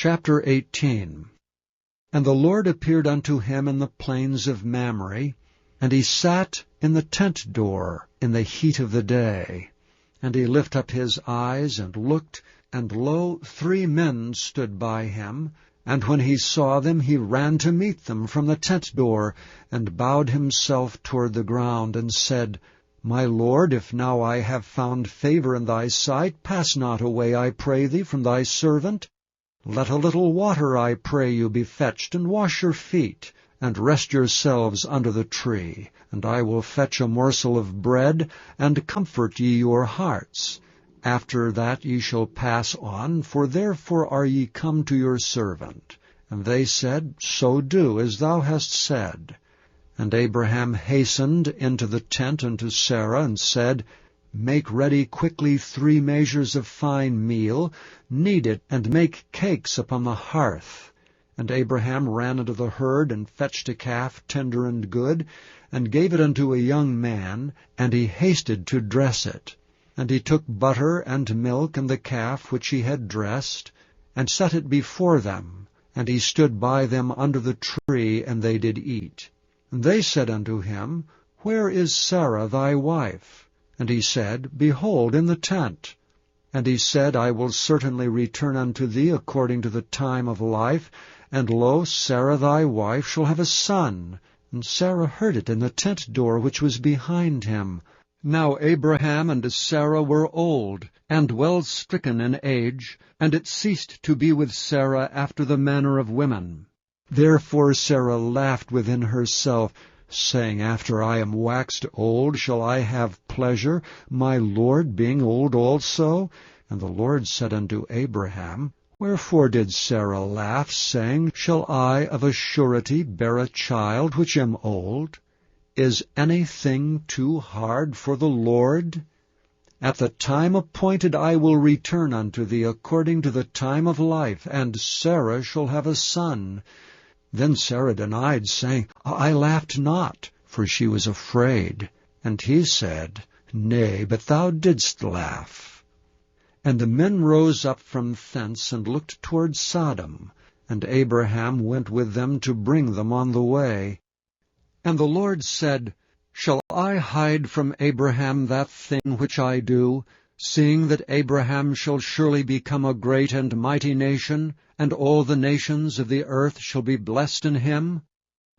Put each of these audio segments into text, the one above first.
Chapter 18. And the Lord appeared unto him in the plains of Mamre, and he sat in the tent door in the heat of the day. And he lifted up his eyes, and looked, and lo, 3 men stood by him. And when he saw them, he ran to meet them from the tent door, and bowed himself toward the ground, and said, My Lord, if now I have found favor in thy sight, pass not away, I pray thee, from thy servant. Let a little water, I pray you, be fetched, and wash your feet, and rest yourselves under the tree. And I will fetch a morsel of bread, and comfort ye your hearts. After that ye shall pass on, for therefore are ye come to your servant. And they said, So do, as thou hast said. And Abraham hastened into the tent unto Sarah, and said, Make ready quickly 3 measures of fine meal, knead it, and make cakes upon the hearth. And Abraham ran unto the herd, and fetched a calf tender and good, and gave it unto a young man, and he hasted to dress it. And he took butter and milk and the calf which he had dressed, and set it before them. And he stood by them under the tree, and they did eat. And they said unto him, Where is Sarah thy wife? And he said, Behold, in the tent. And he said, I will certainly return unto thee according to the time of life, and lo, Sarah thy wife shall have a son. And Sarah heard it in the tent door which was behind him. Now Abraham and Sarah were old, and well stricken in age, and it ceased to be with Sarah after the manner of women. Therefore Sarah laughed within herself, saying, After I am waxed old, shall I have pleasure, my Lord being old also? And the Lord said unto Abraham, Wherefore did Sarah laugh, saying, Shall I of a surety bear a child which am old? Is anything too hard for the Lord? At the time appointed I will return unto thee according to the time of life, and Sarah shall have a son. Then Sarah denied, saying, I laughed not, for she was afraid. And he said, Nay, but thou didst laugh. And the men rose up from thence, and looked toward Sodom. And Abraham went with them to bring them on the way. And the Lord said, Shall I hide from Abraham that thing which I do, seeing that Abraham shall surely become a great and mighty nation, and all the nations of the earth shall be blessed in him?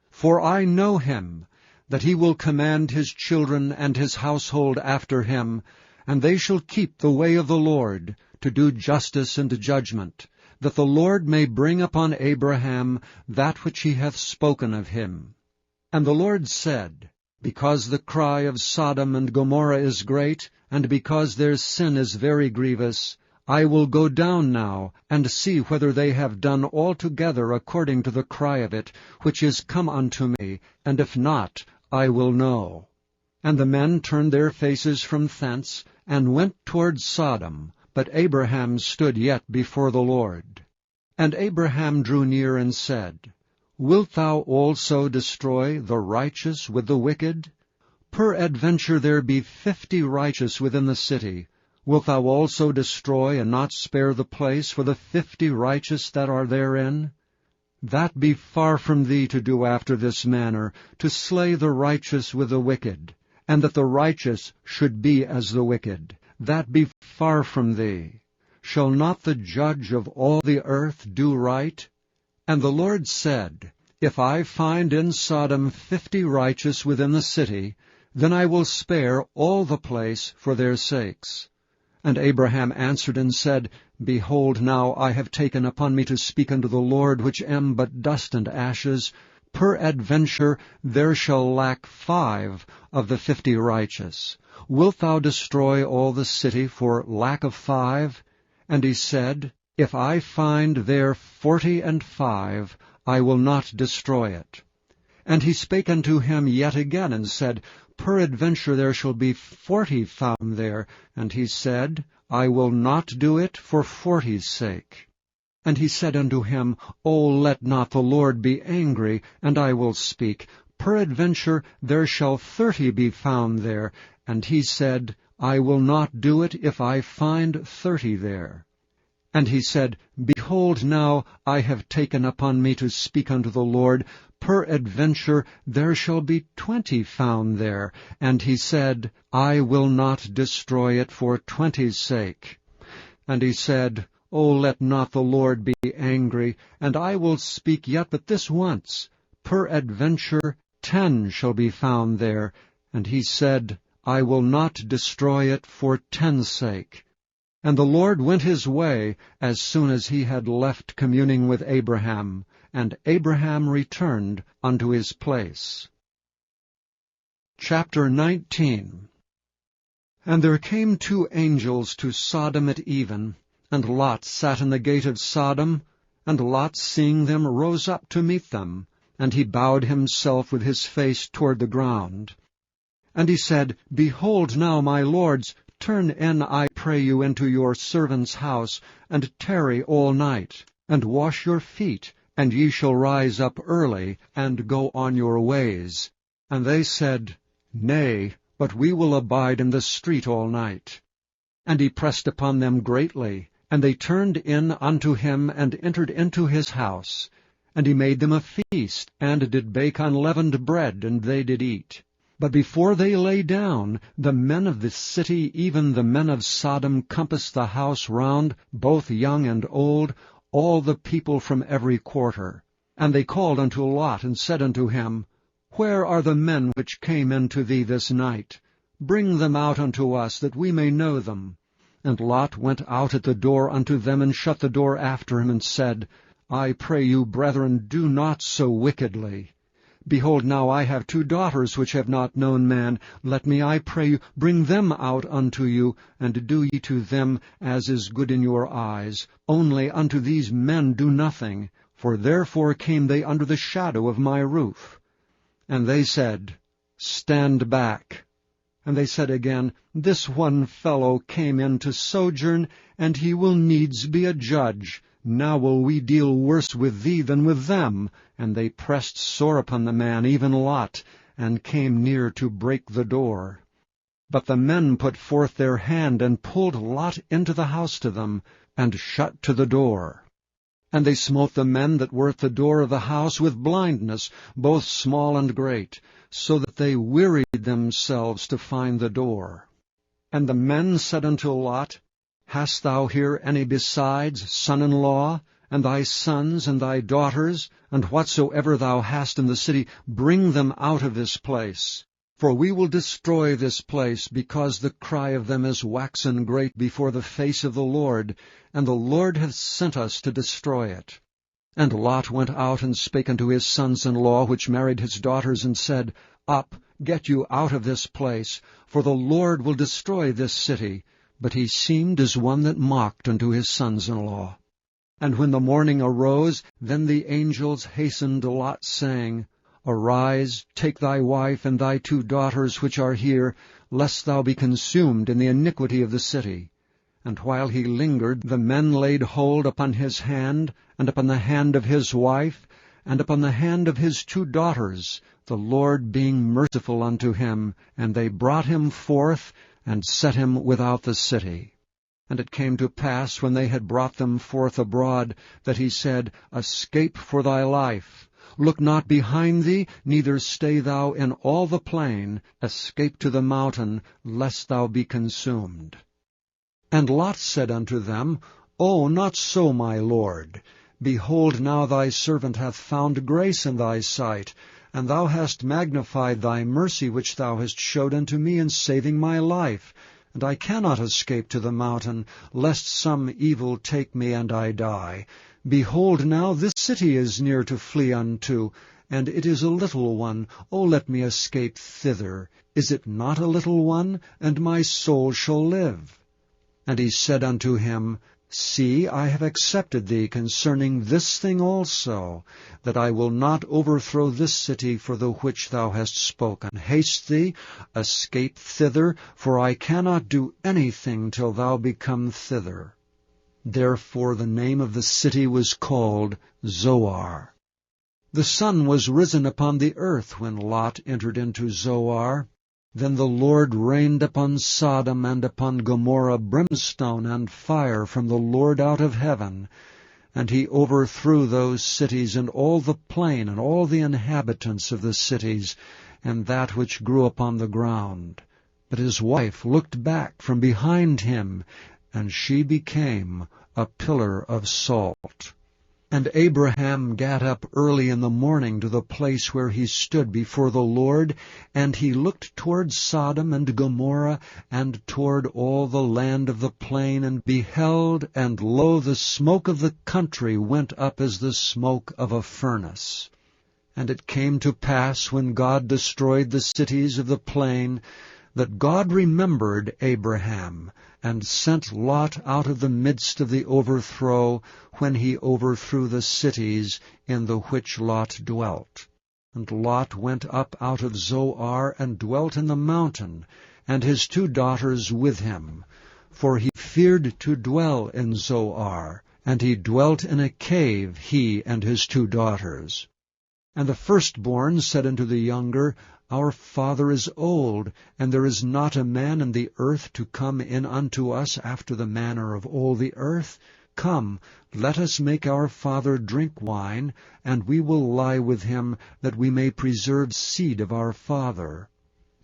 For I know him, that he will command his children and his household after him, and they shall keep the way of the Lord, to do justice and judgment, that the Lord may bring upon Abraham that which he hath spoken of him. And the Lord said, Because the cry of Sodom and Gomorrah is great, and because their sin is very grievous, I will go down now, and see whether they have done altogether according to the cry of it, which is come unto me, and if not, I will know. And the men turned their faces from thence, and went toward Sodom, but Abraham stood yet before the Lord. And Abraham drew near and said, Wilt thou also destroy the righteous with the wicked? Peradventure there be 50 righteous within the city. Wilt thou also destroy and not spare the place for the 50 righteous that are therein? That be far from thee to do after this manner, to slay the righteous with the wicked, and that the righteous should be as the wicked. That be far from thee. Shall not the judge of all the earth do right? And the Lord said, If I find in Sodom 50 righteous within the city, then I will spare all the place for their sakes. And Abraham answered and said, Behold, now I have taken upon me to speak unto the Lord, which am but dust and ashes. Peradventure there shall lack 5 of the 50 righteous. Wilt thou destroy all the city for lack of 5? And he said, If I find there 45, I will not destroy it. And he spake unto him yet again, and said, Peradventure there shall be 40 found there. And he said, I will not do it for 40's sake. And he said unto him, O let not the Lord be angry, and I will speak. Peradventure there shall 30 be found there. And he said, I will not do it if I find 30 there. And he said, Behold, now I have taken upon me to speak unto the Lord. Peradventure there shall be 20 found there. And he said, I will not destroy it for 20's sake. And he said, O let not the Lord be angry, and I will speak yet but this once. Peradventure 10 shall be found there. And he said, I will not destroy it for 10's sake. And the Lord went his way as soon as he had left communing with Abraham, and Abraham returned unto his place. Chapter 19. And there came 2 angels to Sodom at even, and Lot sat in the gate of Sodom, and Lot, seeing them, rose up to meet them, and he bowed himself with his face toward the ground. And he said, Behold now, my lords, turn in, I pray you, into your servant's house, and tarry all night, and wash your feet, and ye shall rise up early, and go on your ways. And they said, Nay, but we will abide in the street all night. And he pressed upon them greatly, and they turned in unto him, and entered into his house. And he made them a feast, and did bake unleavened bread, and they did eat. But before they lay down, the men of the city, even the men of Sodom, compassed the house round, both young and old, all the people from every quarter. And they called unto Lot, and said unto him, Where are the men which came into thee this night? Bring them out unto us, that we may know them. And Lot went out at the door unto them, and shut the door after him, and said, I pray you, brethren, do not so wickedly. Behold, now I have 2 daughters which have not known man. Let me, I pray you, bring them out unto you, and do ye to them as is good in your eyes. Only unto these men do nothing, for therefore came they under the shadow of my roof. And they said, Stand back. And they said again, This one fellow came in to sojourn, and he will needs be a judge. Now will we deal worse with thee than with them. And they pressed sore upon the man, even Lot, and came near to break the door. But the men put forth their hand, and pulled Lot into the house to them, and shut to the door. And they smote the men that were at the door of the house with blindness, both small and great, so that they wearied themselves to find the door. And the men said unto Lot, Hast thou here any besides, son-in-law, and thy sons, and thy daughters, and whatsoever thou hast in the city, bring them out of this place. For we will destroy this place, because the cry of them is waxen great before the face of the Lord, and the Lord hath sent us to destroy it. And Lot went out and spake unto his sons-in-law, which married his daughters, and said, Up, get you out of this place, for the Lord will destroy this city. But he seemed as one that mocked unto his sons-in-law. And when the morning arose, then the angels hastened Lot, saying, Arise, take thy wife and thy 2 daughters which are here, lest thou be consumed in the iniquity of the city. And while he lingered, the men laid hold upon his hand, and upon the hand of his wife, and upon the hand of his 2 daughters, the Lord being merciful unto him, and they brought him forth, and set him without the city. And it came to pass, when they had brought them forth abroad, that he said, Escape for thy life. Look not behind thee, neither stay thou in all the plain. Escape to the mountain, lest thou be consumed. And Lot said unto them, O, not so, my lord. Behold, now thy servant hath found grace in thy sight, and thou hast magnified thy mercy which thou hast showed unto me in saving my life. And I cannot escape to the mountain, lest some evil take me and I die. Behold, now this city is near to flee unto, and it is a little one. O let me escape thither. Is it not a little one? And my soul shall live. And he said unto him, See, I have accepted thee concerning this thing also, that I will not overthrow this city for the which thou hast spoken. Haste thee, escape thither, for I cannot do anything till thou become thither. Therefore the name of the city was called Zoar. The sun was risen upon the earth when Lot entered into Zoar. Then the Lord rained upon Sodom and upon Gomorrah brimstone and fire from the Lord out of heaven, and he overthrew those cities and all the plain and all the inhabitants of the cities, and that which grew upon the ground. But his wife looked back from behind him, and she became a pillar of salt. And Abraham gat up early in the morning to the place where he stood before the Lord, and he looked toward Sodom and Gomorrah, and toward all the land of the plain, and beheld, and lo, the smoke of the country went up as the smoke of a furnace. And it came to pass, when God destroyed the cities of the plain, that God remembered Abraham, and sent Lot out of the midst of the overthrow, when he overthrew the cities in the which Lot dwelt. And Lot went up out of Zoar, and dwelt in the mountain, and his 2 daughters with him. For he feared to dwell in Zoar, and he dwelt in a cave, he and his 2 daughters. And the firstborn said unto the younger, Our father is old, and there is not a man in the earth to come in unto us after the manner of all the earth. Come, let us make our father drink wine, and we will lie with him, that we may preserve seed of our father.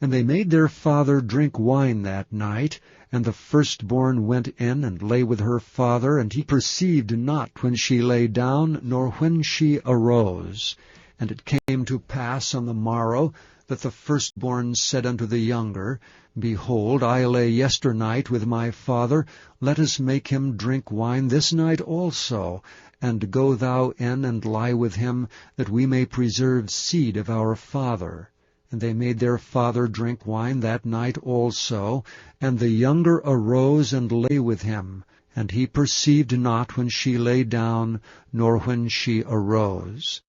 And they made their father drink wine that night, and the firstborn went in and lay with her father, and he perceived not when she lay down, nor when she arose. And it came to pass on the morrow, that the firstborn said unto the younger, Behold, I lay yesternight with my father, let us make him drink wine this night also, and go thou in and lie with him, that we may preserve seed of our father. And they made their father drink wine that night also, and the younger arose and lay with him, and he perceived not when she lay down, nor when she arose.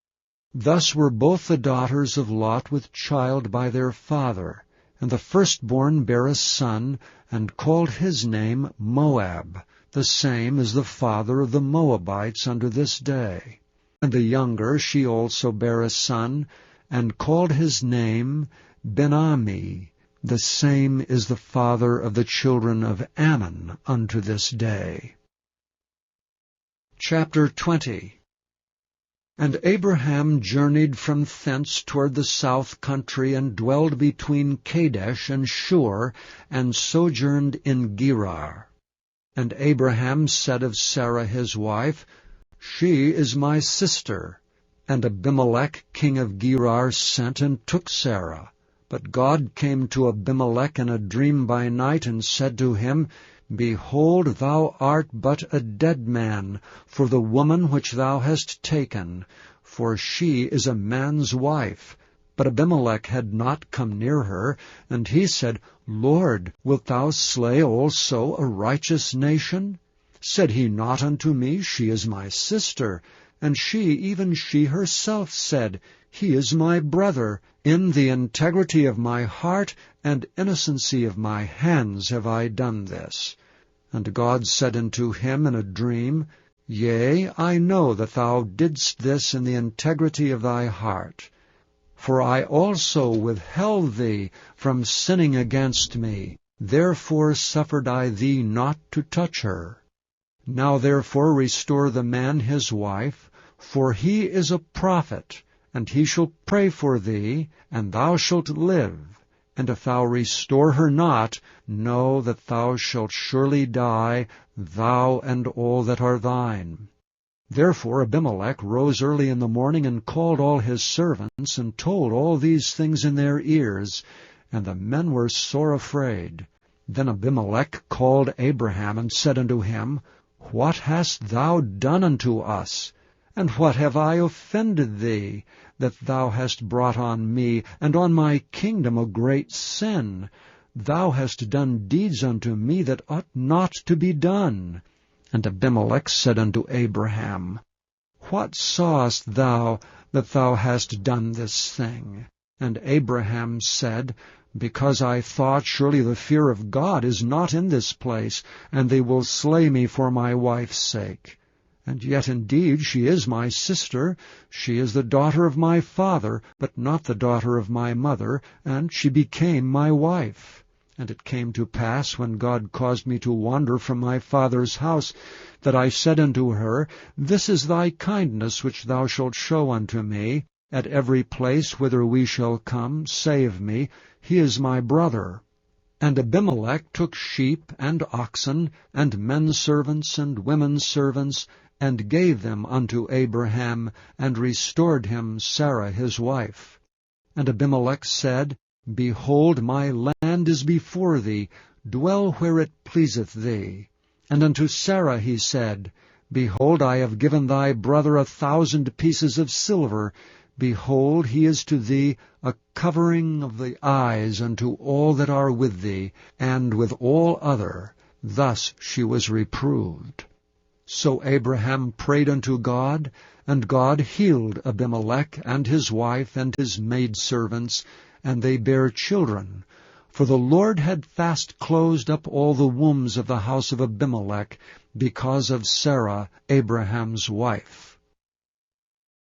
Thus were both the daughters of Lot with child by their father. And the firstborn bare a son, and called his name Moab. The same is the father of the Moabites unto this day. And the younger she also bare a son, and called his name Ben-Ammi. The same is the father of the children of Ammon unto this day. Chapter 20. And Abraham journeyed from thence toward the south country, and dwelled between Kadesh and Shur, and sojourned in Gerar. And Abraham said of Sarah his wife, She is my sister. And Abimelech king of Gerar sent and took Sarah. But God came to Abimelech in a dream by night, and said to him, Behold, thou art but a dead man for the woman which thou hast taken, for she is a man's wife. But Abimelech had not come near her, and he said, Lord, wilt thou slay also a righteous nation? Said he not unto me, She is my sister? And she, even she herself, said, He is my brother. In the integrity of my heart and innocency of my hands have I done this. And God said unto him in a dream, Yea, I know that thou didst this in the integrity of thy heart. For I also withheld thee from sinning against me. Therefore suffered I thee not to touch her. Now therefore restore the man his wife, for he is a prophet, and he shall pray for thee, and thou shalt live. And if thou restore her not, know that thou shalt surely die, thou and all that are thine. Therefore Abimelech rose early in the morning, and called all his servants, and told all these things in their ears, and the men were sore afraid. Then Abimelech called Abraham, and said unto him, What hast thou done unto us? And what have I offended thee, that thou hast brought on me, and on my kingdom, a great sin? Thou hast done deeds unto me that ought not to be done. And Abimelech said unto Abraham, What sawest thou that thou hast done this thing? And Abraham said, Because I thought, surely the fear of God is not in this place, and they will slay me for my wife's sake. And yet indeed she is my sister. She is the daughter of my father, but not the daughter of my mother, and she became my wife. And it came to pass, when God caused me to wander from my father's house, that I said unto her, This is thy kindness which thou shalt show unto me. At every place whither we shall come, save me. He is my brother. And Abimelech took sheep and oxen, and men servants and women servants, and gave them unto Abraham, and restored him Sarah his wife. And Abimelech said, Behold, my land is before thee, dwell where it pleaseth thee. And unto Sarah he said, Behold, I have given thy brother 1,000 pieces of silver. Behold, he is to thee a covering of the eyes unto all that are with thee, and with all other. Thus she was reproved. So Abraham prayed unto God, and God healed Abimelech and his wife and his maidservants, and they bare children. For the Lord had fast closed up all the wombs of the house of Abimelech, because of Sarah, Abraham's wife.